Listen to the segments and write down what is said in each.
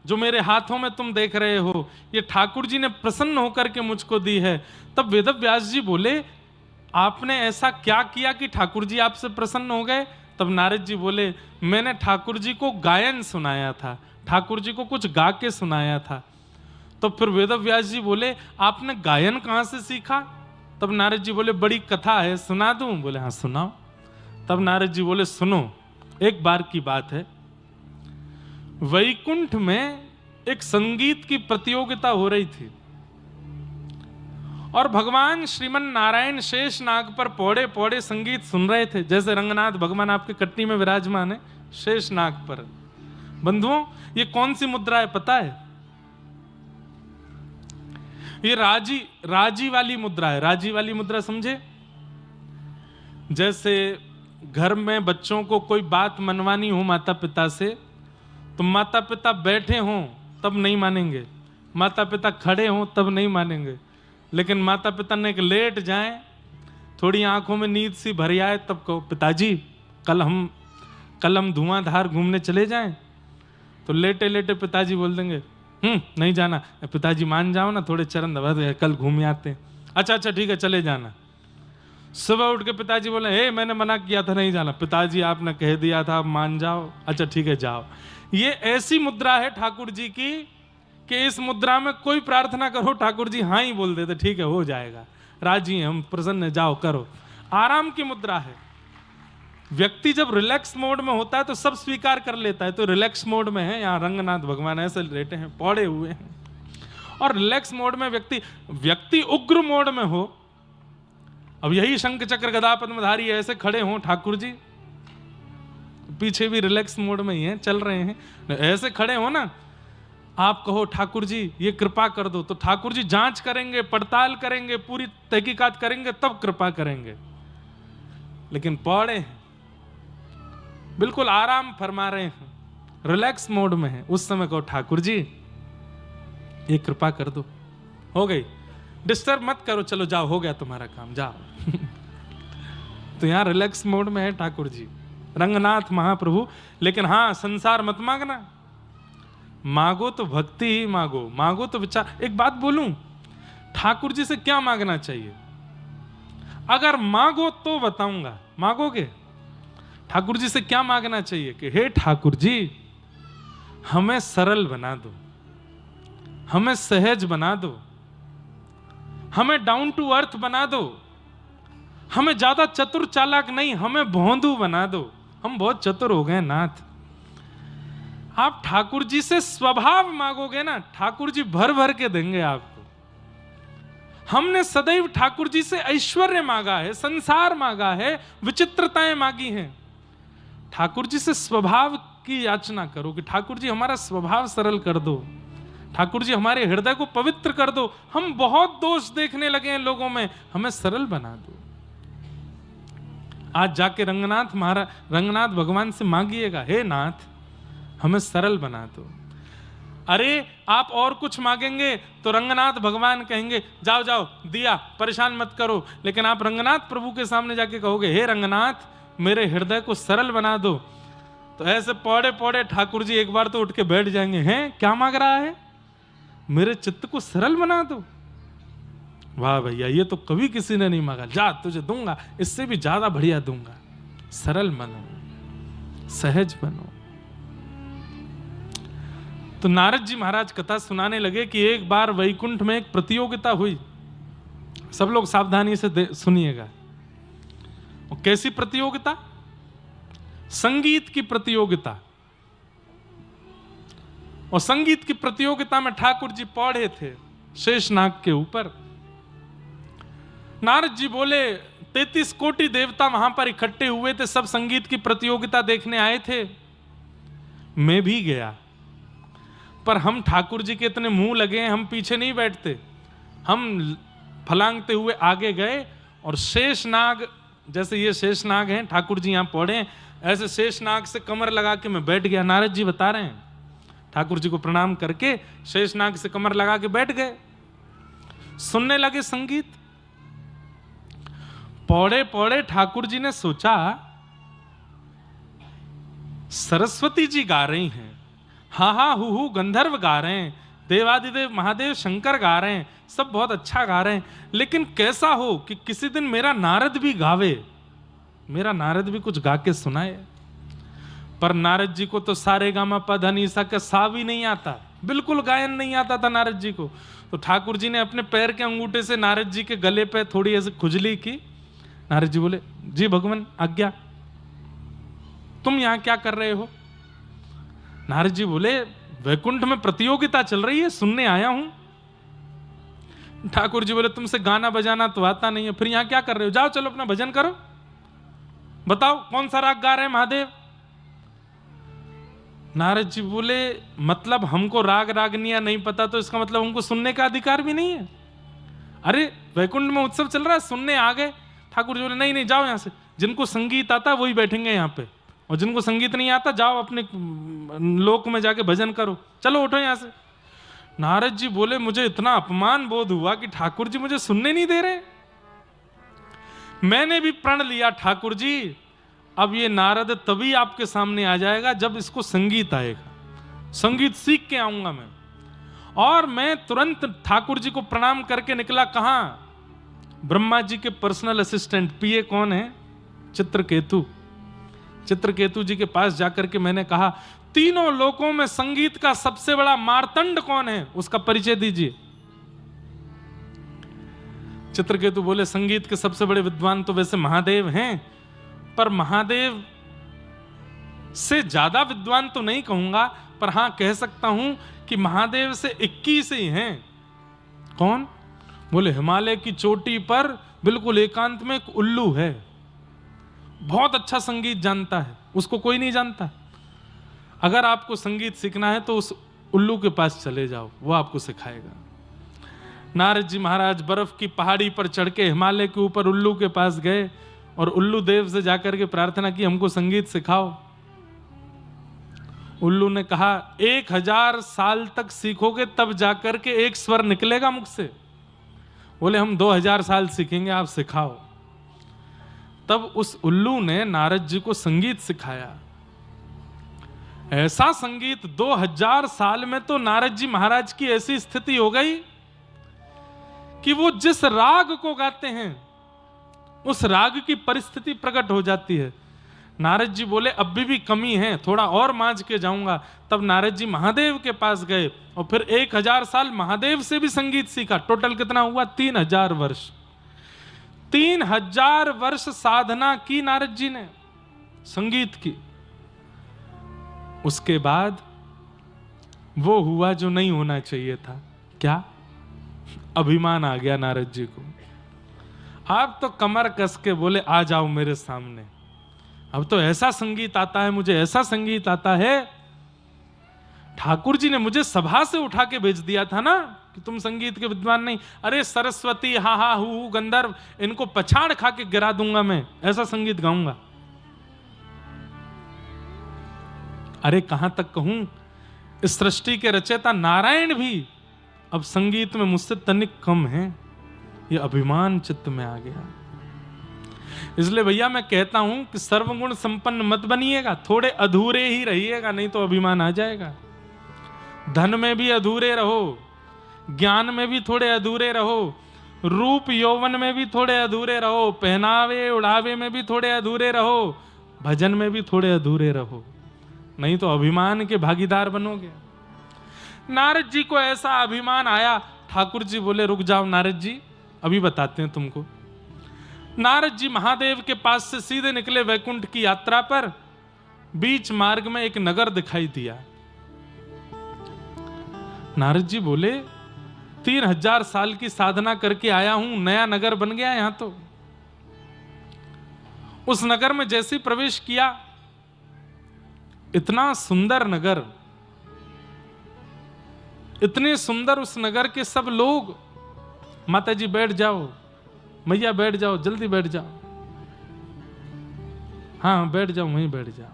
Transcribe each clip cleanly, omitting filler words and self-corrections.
जो मेरे हाथों में तुम देख रहे हो, ये ठाकुर जी ने प्रसन्न होकर के मुझको दी है। तब वेदव्यास जी बोले, आपने ऐसा क्या किया कि ठाकुर जी आपसे प्रसन्न हो गए? तब नारद जी बोले, मैंने ठाकुर जी को गायन सुनाया था, ठाकुर जी को कुछ गा के सुनाया था। तो फिर वेदव्यास जी बोले, आपने गायन कहां से सीखा? तब नारद जी बोले, बड़ी कथा है, सुना दूं? बोले हाँ सुनाओ। तब नारद जी बोले, सुनो, एक बार की बात है, वैकुंठ में एक संगीत की प्रतियोगिता हो रही थी और भगवान श्रीमन नारायण शेष नाग पर पौड़े पौड़े संगीत सुन रहे थे। जैसे रंगनाथ भगवान आपके कट्टी में विराजमान है शेष नाग पर। बंधुओं, ये कौन सी मुद्रा है पता है? ये राजी वाली मुद्रा है। राजी वाली मुद्रा समझे? जैसे घर में बच्चों को कोई बात मनवानी हो माता पिता से, तो माता पिता बैठे हों तब नहीं मानेंगे, माता पिता खड़े हों तब नहीं मानेंगे, लेकिन माता पिता ने लेट जाएं, थोड़ी आंखों में नींद सी भरी आए, तब कहो पिताजी कल हम धुआंधार घूमने चले जाएं। तो लेटे लेटे पिताजी बोल देंगे नहीं जाना। पिताजी मान जाओ ना, थोड़े चरण दबा दो, कल घूम आते हैं। अच्छा ठीक है चले जाना। सुबह उठ के पिताजी बोले, हे मैंने मना किया था नहीं जाना। पिताजी आपने कह दिया था, आप मान जाओ। अच्छा ठीक है जाओ। ये ऐसी मुद्रा है ठाकुर जी की कि इस मुद्रा में कोई प्रार्थना करो ठाकुर जी हाँ ही बोल देते, ठीक है हो जाएगा, राजी हैं हम, प्रसन्न, जाओ करो। आराम की मुद्रा है। व्यक्ति जब रिलैक्स मोड में होता है तो सब स्वीकार कर लेता है। तो रिलैक्स मोड में है, यहाँ रंगनाथ भगवान ऐसे लेटे हैं, पौड़े हुए हैं। और रिलैक्स मोड में व्यक्ति उग्र मोड में हो, अब यही शंख चक्र गदा पद्मधारी ऐसे खड़े हों ठाकुर जी, पीछे भी रिलैक्स मोड में ही हैं, चल रहे हैं, ऐसे खड़े हो ना, आप कहो ठाकुर जी ये कृपा कर दो, तो ठाकुर जी जांच करेंगे, पड़ताल करेंगे, पूरी तहकीकात करेंगे, तब कृपा करेंगे। लेकिन पौड़े हैं, बिल्कुल आराम फरमा रहे हैं, रिलैक्स मोड में है, उस समय कहो ठाकुर जी ये कृपा कर दो, हो गई, डिस्टर्ब मत करो, चलो जाओ, हो गया तुम्हारा काम, जाओ। तो यहां रिलैक्स मोड में है ठाकुर जी, रंगनाथ महाप्रभु। लेकिन हां, संसार मत मांगना, मांगो तो भक्ति ही मांगो, मांगो तो विचार। एक बात बोलूं, ठाकुर जी से क्या मांगना चाहिए? अगर मांगो तो बताऊंगा, मांगोगे? ठाकुर जी से क्या मांगना चाहिए कि हे ठाकुर जी हमें सरल बना दो, हमें सहज बना दो, हमें डाउन टू अर्थ बना दो, हमें ज्यादा चतुर चालाक नहीं, हमें भोंदू बना दो, हम बहुत चतुर हो गए नाथ। आप ठाकुर जी से स्वभाव मांगोगे ना, ठाकुर जी भर भर के देंगे आपको। हमने सदैव ठाकुर जी से ऐश्वर्य मांगा है, संसार मांगा है, विचित्रताएं मांगी हैं। ठाकुर जी से स्वभाव की याचना करो कि ठाकुर जी हमारा स्वभाव सरल कर दो, ठाकुर जी हमारे हृदय को पवित्र कर दो, हम बहुत दोष देखने लगे हैं लोगों में, हमें सरल बना दो। आज जाके रंगनाथ भगवान से मांगिएगा, हे नाथ हमें सरल बना दो। अरे आप और कुछ मांगेंगे तो रंगनाथ भगवान कहेंगे जाओ जाओ दिया, परेशान मत करो। लेकिन आप रंगनाथ प्रभु के सामने जाके कहोगे, हे रंगनाथ मेरे हृदय को सरल बना दो, तो ऐसे पौड़े पौड़े ठाकुर जी एक बार तो उठ के बैठ जाएंगे, हैं क्या मांग रहा है? मेरे चित्त को सरल बना दो। वाह भैया, ये तो कभी किसी ने नहीं मांगा, जा तुझे दूंगा, इससे भी ज्यादा बढ़िया दूंगा। सरल बनो, सहज बनो। तो नारद जी महाराज कथा सुनाने लगे कि एक बार वैकुंठ में एक प्रतियोगिता हुई। सब लोग सावधानी से सुनिएगा। और कैसी प्रतियोगिता? संगीत की प्रतियोगिता। और संगीत की प्रतियोगिता में ठाकुर जी पौड़े थे शेषनाग के ऊपर। नारद जी बोले 33 कोटि देवता वहां पर इकट्ठे हुए थे, सब संगीत की प्रतियोगिता देखने आए थे, मैं भी गया। पर हम ठाकुर जी के इतने मुंह लगे हैं, हम पीछे नहीं बैठते, हम फलांगते हुए आगे गए। और शेषनाग, जैसे ये शेषनाग हैं, ठाकुर जी यहां पौड़े, ऐसे शेषनाग से कमर लगा के मैं बैठ गया। नारद जी बता रहे हैं, ठाकुर जी को प्रणाम करके शेषनाग से कमर लगा के बैठ गए, सुनने लगे संगीत। पौड़े पौड़े ठाकुर जी ने सोचा सरस्वती जी गा रही हैं, हा हा हु गंधर्व गा रहे हैं, देवादिदेव महादेव शंकर गा रहे हैं, सब बहुत अच्छा गा रहे हैं, लेकिन कैसा हो कि किसी दिन मेरा नारद भी गावे, मेरा नारद भी कुछ गा के सुनाए। पर नारद जी को तो सारे गामा पध निसा का सा भी नहीं आता, बिल्कुल गायन नहीं आता था नारद जी को। तो ठाकुर जी ने अपने पैर के अंगूठे से नारद जी के गले पे थोड़ी ऐसे खुजली की। नारद जी बोले, जी भगवान आज्ञा, तुम यहां क्या कर रहे हो? नारद जी बोले, वैकुंठ में प्रतियोगिता चल रही है, सुनने आया हूं। ठाकुर जी बोले, तुमसे गाना बजाना तो आता नहीं है, फिर यहां क्या कर रहे हो? जाओ चलो अपना भजन करो, बताओ कौन सा राग गा रहे हैं महादेव। नारद जी बोले, मतलब हमको राग रागनिया नहीं पता तो इसका मतलब हमको सुनने का अधिकार भी नहीं है? अरे वैकुंठ में उत्सव चल रहा है, सुनने आ गए। ठाकुर जी बोले, नहीं नहीं जाओ यहां से, जिनको संगीत आता वही बैठेंगे यहाँ पे, और जिनको संगीत नहीं आता जाओ अपने लोक में जाके भजन करो, चलो उठो यहां से। नारद जी बोले, मुझे इतना अपमान बोध हुआ कि ठाकुर जी मुझे सुनने नहीं दे रहे। मैंने भी प्रण लिया, ठाकुर जी अब ये नारद तभी आपके सामने आ जाएगा जब इसको संगीत आएगा, संगीत सीख के आऊंगा मैं। और मैं तुरंत ठाकुर जी को प्रणाम करके निकला। कहां? ब्रह्मा जी के पर्सनल असिस्टेंट पीए कौन है? चित्रकेतु। चित्रकेतु जी के पास जाकर के मैंने कहा, तीनों लोकों में संगीत का सबसे बड़ा मार्तंड कौन है, उसका परिचय दीजिए। चित्रकेतु बोले, संगीत के सबसे बड़े विद्वान तो वैसे महादेव हैं, पर महादेव से ज्यादा विद्वान तो नहीं कहूंगा, पर हां कह सकता हूं कि महादेव से 21 ही हैं। कौन? बोले, हिमालय की चोटी पर बिल्कुल एकांत में एक उल्लू है, बहुत अच्छा संगीत जानता है, उसको कोई नहीं जानता। अगर आपको संगीत सीखना है तो उस उल्लू के पास चले जाओ, वो आपको सिखाएगा। नारद जी महाराज बर्फ की पहाड़ी पर चढ़ के हिमालय के ऊपर उल्लू के पास गए और उल्लू देव से जाकर के प्रार्थना की, हमको संगीत सिखाओ। उल्लू ने कहा, 1000 साल तक सीखोगे तब जाकर के एक स्वर निकलेगा मुख से। बोले, हम 2000 साल सीखेंगे, आप सिखाओ। तब उस उल्लू ने नारद जी को संगीत सिखाया। ऐसा संगीत 2000 साल में तो नारद जी महाराज की ऐसी स्थिति हो गई कि वो जिस राग को गाते हैं उस राग की परिस्थिति प्रकट हो जाती है। नारद जी बोले, अब भी कमी है, थोड़ा और मांझ के जाऊंगा। तब नारद जी महादेव के पास गए और फिर 1000 साल महादेव से भी संगीत सीखा। टोटल कितना हुआ? 3000 वर्ष। 3000 वर्ष साधना की नारद जी ने संगीत की। उसके बाद वो हुआ जो नहीं होना चाहिए था। क्या? अभिमान आ गया नारद जी को। आप तो कमर कस के बोले, आ जाओ मेरे सामने, अब तो ऐसा संगीत आता है, मुझे ऐसा संगीत आता है। ठाकुर जी ने मुझे सभा से उठा के भेज दिया था ना कि तुम संगीत के विद्वान नहीं। अरे सरस्वती, हा हा हु गंधर्व, इनको पछाड़ खा के गिरा दूंगा, मैं ऐसा संगीत गाऊंगा। अरे कहां तक कहूं, इस सृष्टि के रचयिता नारायण भी अब संगीत में मुझसे तनिक कम है। ये अभिमान चित्त में आ गया। इसलिए भैया मैं कहता हूं कि सर्वगुण संपन्न मत बनिएगा, थोड़े अधूरे ही रहिएगा, नहीं तो अभिमान आ जाएगा। धन में भी अधूरे रहो, ज्ञान में भी थोड़े अधूरे रहो, रूप यौवन में भी थोड़े अधूरे रहो, पहनावे उड़ावे में भी थोड़े अधूरे रहो, भजन में भी थोड़े अधूरे रहो, नहीं तो अभिमान के भागीदार बनोगे। नारद जी को ऐसा अभिमान आया। ठाकुर जी बोले, रुक जाओ नारद जी, अभी बताते हैं तुमको। नारद जी महादेव के पास से सीधे निकले वैकुंठ की यात्रा पर। बीच मार्ग में एक नगर दिखाई दिया। नारद जी बोले, 3000 साल की साधना करके आया हूं, नया नगर बन गया यहां तो। उस नगर में जैसे प्रवेश किया, इतना सुंदर नगर, इतने सुंदर उस नगर के सब लोग। माता जी बैठ जाओ, मैया बैठ जाओ, जल्दी बैठ जाओ, हाँ बैठ जाओ, वहीं बैठ जाओ।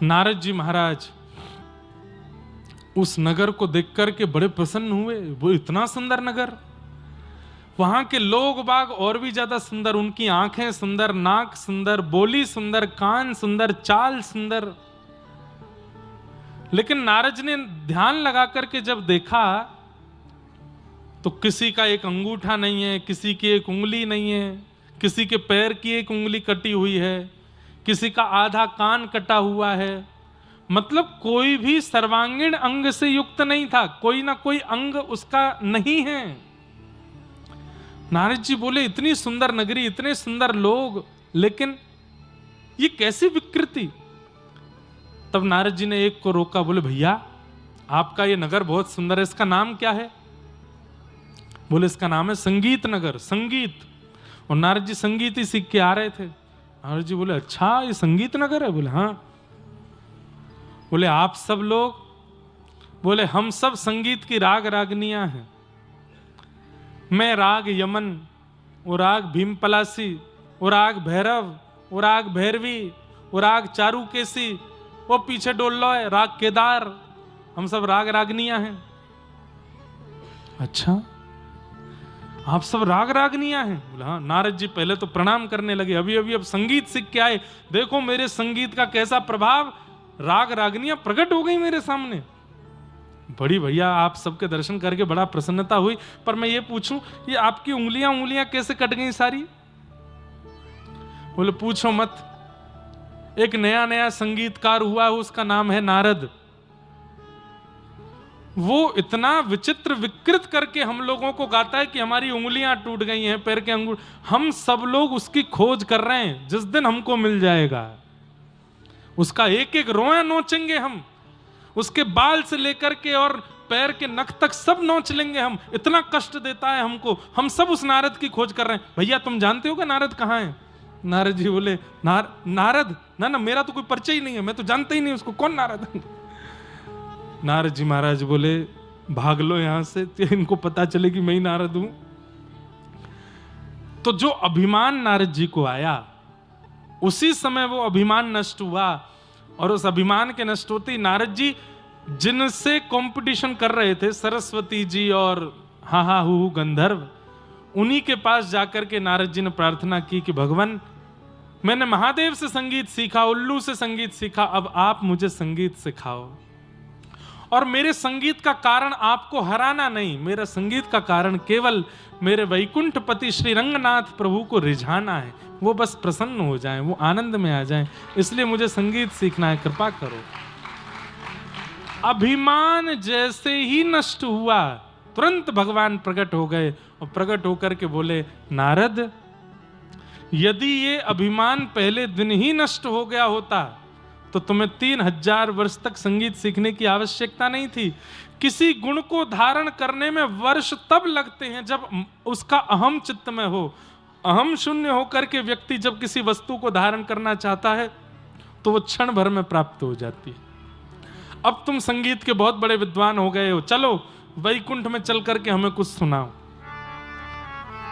नारद जी महाराज उस नगर को देख करके बड़े प्रसन्न हुए। वो इतना सुंदर नगर, वहां के लोग बाग और भी ज्यादा सुंदर, उनकी आंखें सुंदर, नाक सुंदर, बोली सुंदर, कान सुंदर, चाल सुंदर। लेकिन नारद जी ने ध्यान लगा करके जब देखा तो किसी का एक अंगूठा नहीं है, किसी की एक उंगली नहीं है, किसी के पैर की एक उंगली कटी हुई है, किसी का आधा कान कटा हुआ है। मतलब कोई भी सर्वांगीण अंग से युक्त नहीं था, कोई ना कोई अंग उसका नहीं है। नारद जी बोले इतनी सुंदर नगरी, इतने सुंदर लोग, लेकिन ये कैसी विकृति। तब नारद जी ने एक को रोका, बोले भैया आपका ये नगर बहुत सुंदर है, इसका नाम क्या है? बोले इसका नाम है संगीत नगर, संगीत। और नारद जी संगीत ही सीख के आ रहे थे। नारद जी बोले अच्छा ये संगीत नगर है? बोले हाँ। बोले आप सब लोग? बोले हम सब संगीत की राग रागनियां हैं। मैं राग यमन, वो राग भीमपलासी, वो राग भैरव, वो राग भैरवी, वो राग चारुकेसी, वो पीछे डोल लो है राग केदार, हम सब राग रागनियां हैं। अच्छा आप सब राग रागनियां हैं? बोला हाँ। नारद जी पहले तो प्रणाम करने लगे, अभी अभी अब संगीत सीख के आए, देखो मेरे संगीत का कैसा प्रभाव, राग रागनियां प्रकट हो गई मेरे सामने। बड़ी भैया आप सबके दर्शन करके बड़ा प्रसन्नता हुई, पर मैं ये पूछूं ये आपकी उंगलियां कैसे कट गई सारी? बोले पूछो मत, एक नया नया संगीतकार हुआ है, उसका नाम है नारद। वो इतना विचित्र विकृत करके हम लोगों को गाता है कि हमारी उंगलियां टूट गई हैं, पैर के अंगूठ। हम सब लोग उसकी खोज कर रहे हैं, जिस दिन हमको मिल जाएगा उसका एक एक रोया नोचेंगे हम, उसके बाल से लेकर के और पैर के नख तक सब नोच लेंगे हम। इतना कष्ट देता है हमको, हम सब उस नारद की खोज कर रहे हैं। भैया तुम जानते हो कि नारद कहाँ है? नारद जी बोले नारद ना मेरा तो कोई परिचय ही नहीं है, मैं तो जानता ही नहीं उसको, कौन नारद? नारद जी महाराज बोले भाग लो यहां से, इनको पता चले कि मैं ही नारद हूं। तो जो अभिमान नारद जी को आया, उसी समय वो अभिमान नष्ट हुआ। और उस अभिमान के नष्ट होते ही नारद जी जिनसे कंपटीशन कर रहे थे, सरस्वती जी और हा हु गंधर्व, उन्हीं के पास जाकर के नारद जी ने प्रार्थना की कि भगवान मैंने महादेव से संगीत सीखा, उल्लू से संगीत सीखा, अब आप मुझे संगीत सिखाओ। और मेरे संगीत का कारण आपको हराना नहीं, मेरा संगीत का कारण केवल मेरे वैकुंठपति श्री रंगनाथ प्रभु को रिझाना है, वो बस प्रसन्न हो जाएं, वो आनंद में आ जाएं, इसलिए मुझे संगीत सीखना है, कृपा करो। अभिमान जैसे ही नष्ट हुआ, तुरंत भगवान प्रकट हो गए और प्रकट होकर के बोले नारद यदि ये अभिमान पहले दिन ही नष्ट हो गया होता तो तुम्हें 3000 वर्ष तक संगीत सीखने की आवश्यकता नहीं थी। किसी गुण को धारण करने में वर्ष तब लगते हैं जब उसका अहम चित्त में हो। अहम शून्य होकर के व्यक्ति जब किसी वस्तु को धारण करना चाहता है तो वो क्षण भर में प्राप्त हो जाती है। अब तुम संगीत के बहुत बड़े विद्वान हो गए हो, चलो वैकुंठ में चल करके हमें कुछ सुनाओ।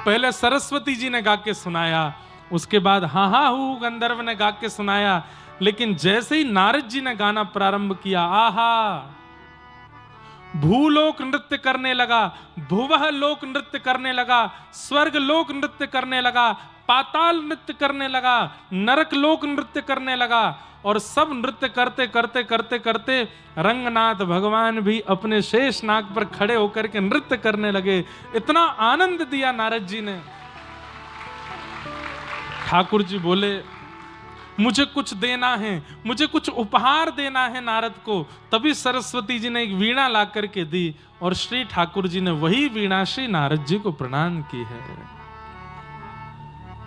पहले सरस्वती जी ने गा के सुनाया, उसके बाद हा हु गंधर्व ने गा के सुनाया, लेकिन जैसे ही नारद जी ने गाना प्रारंभ किया, आहा भूलोक नृत्य करने लगा, भुवह लोक नृत्य करने लगा, स्वर्ग लोक नृत्य करने लगा, पाताल नृत्य करने लगा, नरक लोक नृत्य करने लगा। और सब नृत्य करते करते करते करते रंगनाथ भगवान भी अपने शेष नाग पर खड़े होकर के नृत्य करने लगे। इतना आनंद दिया नारद जी ने। ठाकुर जी बोले मुझे कुछ देना है, मुझे कुछ उपहार देना है नारद को। तभी सरस्वती जी ने एक वीणा ला करके दी और श्री ठाकुर जी ने वही वीणा श्री नारद जी को प्रदान की है।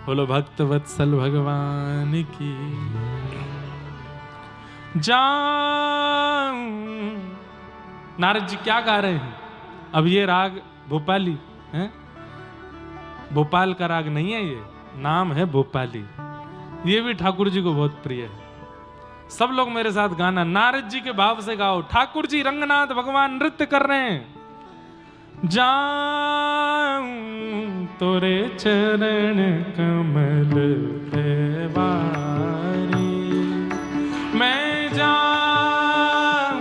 बोलो भक्त वत्सल भगवान की जाऊं। नारद जी क्या गा रहे हैं? अब ये राग भोपाली है, भोपाल का राग नहीं है, ये नाम है भोपाली। ये भी ठाकुर जी को बहुत प्रिय है। सब लोग मेरे साथ गाना नारद जी के भाव से गाओ। ठाकुर जी रंगनाथ भगवान नृत्य कर रहे हैं। जाऊं तोरे चरण कमल पे वारी, मैं जाऊं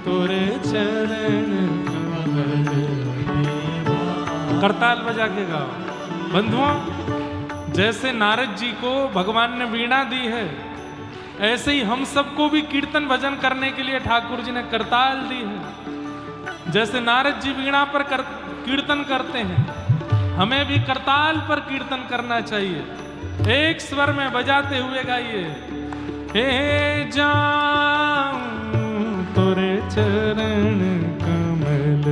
तोरे चरण कमल पे वारी। करताल बजा के गाओ। बंधुओं, जैसे नारद जी को भगवान ने वीणा दी है, ऐसे ही हम सबको भी कीर्तन भजन करने के लिए ठाकुर जी ने करताल दी है। जैसे नारद जी वीणा पर कीर्तन करते हैं, हमें भी करताल पर कीर्तन करना चाहिए। एक स्वर में बजाते हुए गाइए, हे जाऊं तोरे चरण कमल